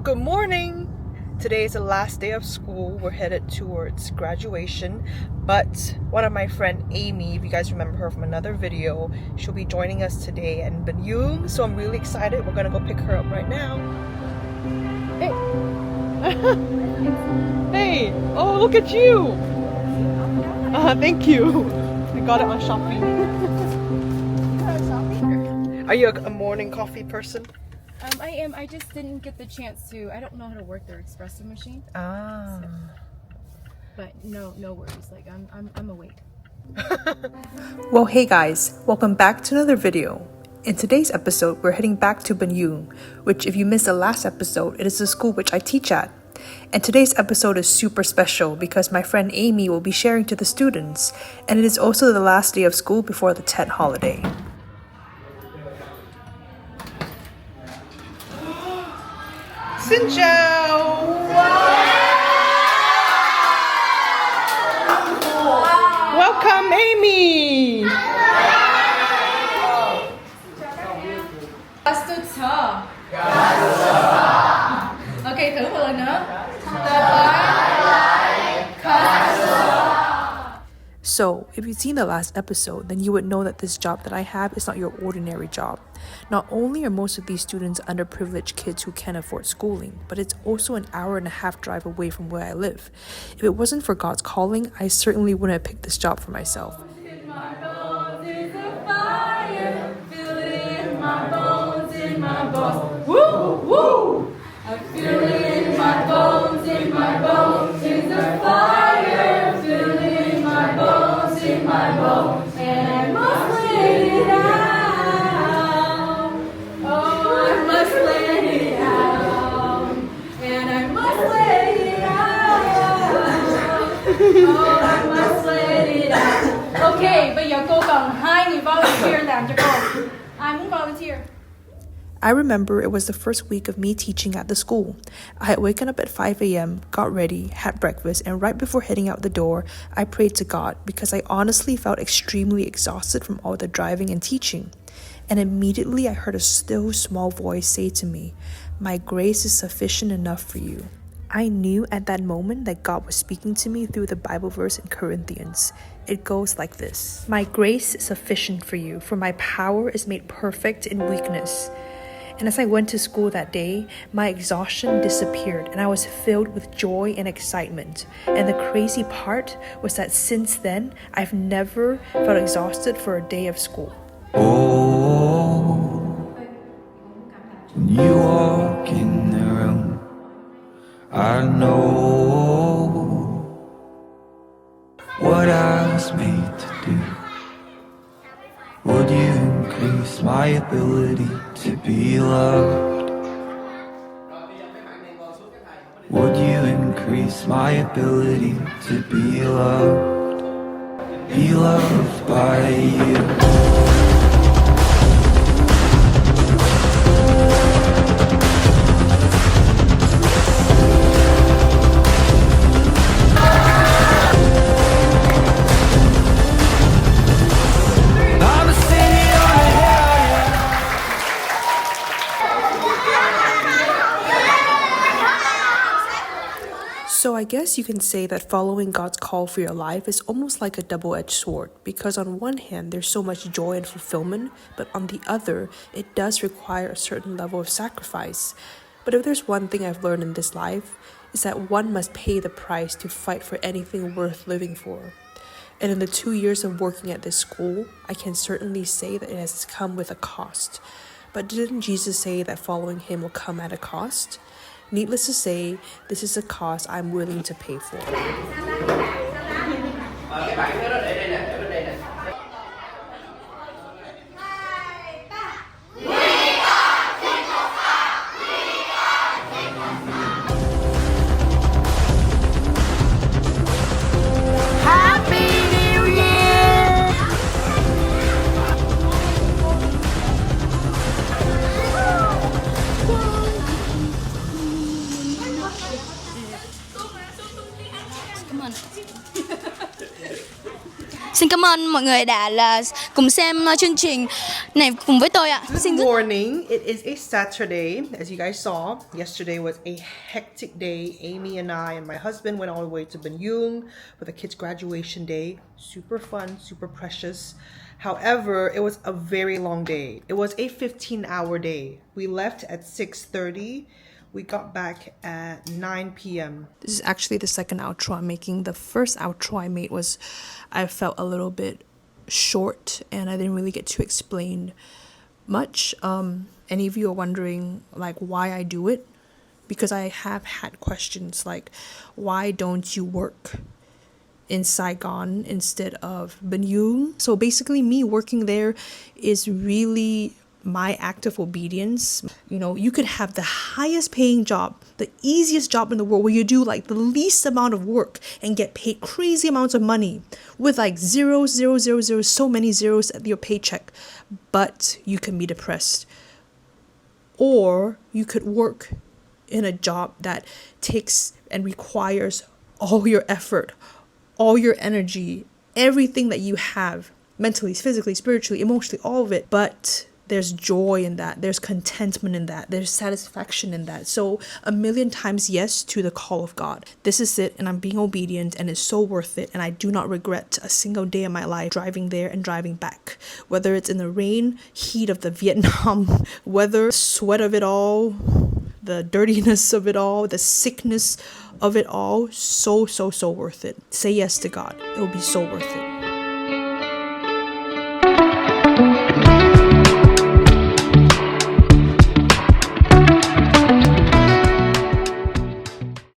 So good morning. Today is the last day of school. We're headed towards graduation, but one of my friend Amy, if you guys remember her from another video, she'll be joining us today in Binh Duong. So I'm really excited. We're gonna go pick her up right now. Hey. Hey. Oh, look at you. Thank you. I got it on Shopee. Are you a morning coffee person? I am. I just didn't get the chance to. I don't know how to work their espresso machine. Ah. So, but no worries. Like I'm awake. Well, hey guys, welcome back to another video. In today's episode, we're heading back to Binh Duong, which if you missed the last episode, it is the school which I teach at. And today's episode is super special because my friend Amy will be sharing to the students, and it is also the last day of school before the Tet holiday. Xin chào. Welcome, Amy. Okay, thử một lần nữa. So, if you've seen the last episode, then you would know that this job that I have is not your ordinary job. Not only are most of these students underprivileged kids who can't afford schooling, but it's also an hour and a half drive away from where I live. If it wasn't for God's calling, I certainly wouldn't have picked this job for myself. Woo, woo! I feel it in my bones, in my bones, is a fire. Feel it in my bones, in my bones, and I must let it out. Oh, I must let it out, and I must let it out. Oh, I must let it out. Okay, bây giờ cô cần 2 người volunteer làm cho cô. Ai muốn volunteer? I remember it was the first week of me teaching at the school. I had waken up at 5 a.m., got ready, had breakfast, and right before heading out the door, I prayed to God because I honestly felt extremely exhausted from all the driving and teaching. And immediately I heard a still small voice say to me, "My grace is sufficient enough for you." I knew at that moment that God was speaking to me through the Bible verse in Corinthians. It goes like this: "My grace is sufficient for you, for my power is made perfect in weakness." And as I went to school that day, my exhaustion disappeared and I was filled with joy and excitement. And the crazy part was that since then, I've never felt exhausted for a day of school. Oh, when you walk in the room, I know what I was made to do. Would you increase my ability to be loved? Would you increase my ability to be loved? Be loved by you. So I guess you can say that following God's call for your life is almost like a double-edged sword, because on one hand there's so much joy and fulfillment, but on the other it does require a certain level of sacrifice. But if there's one thing I've learned in this life, is that one must pay the price to fight for anything worth living for. And in the 2 years of working at this school, I can certainly say that it has come with a cost. But didn't Jesus say that following him will come at a cost? Needless to say, this is a cost I'm willing to pay for. Xin cảm ơn mọi người đã cùng xem chương trình này cùng với tôi ạ. Good morning. It is a Saturday. As you guys saw, yesterday was a hectic day. Amy and I and my husband went all the way to Binh Duong for the kids' graduation day. Super fun, super precious. However, it was a very long day. It was a 15-hour day. We left at 6:30. We got back at 9 p.m. This is actually the second outro I'm making. The first outro I made was, I felt a little bit short and I didn't really get to explain much. Any of you are wondering like why I do it? Because I have had questions like, why don't you work in Saigon instead of Binh Duong? So basically me working there is really my act of obedience. You know, you could have the highest paying job, the easiest job in the world, where you do like the least amount of work and get paid crazy amounts of money with like zeros, so many zeros at your paycheck, but you can be depressed. Or you could work in a job that takes and requires all your effort, all your energy, everything that you have, mentally, physically, spiritually, emotionally, all of it, but there's joy in that, there's contentment in that, there's satisfaction in that. So 1,000,000 times yes to the call of God. This is it, and I'm being obedient, and it's so worth it, and I do not regret a single day of my life driving there and driving back. Whether it's in the rain, heat of the Vietnam weather, sweat of it all, the dirtiness of it all, the sickness of it all, so worth it. Say yes to God. It will be so worth it.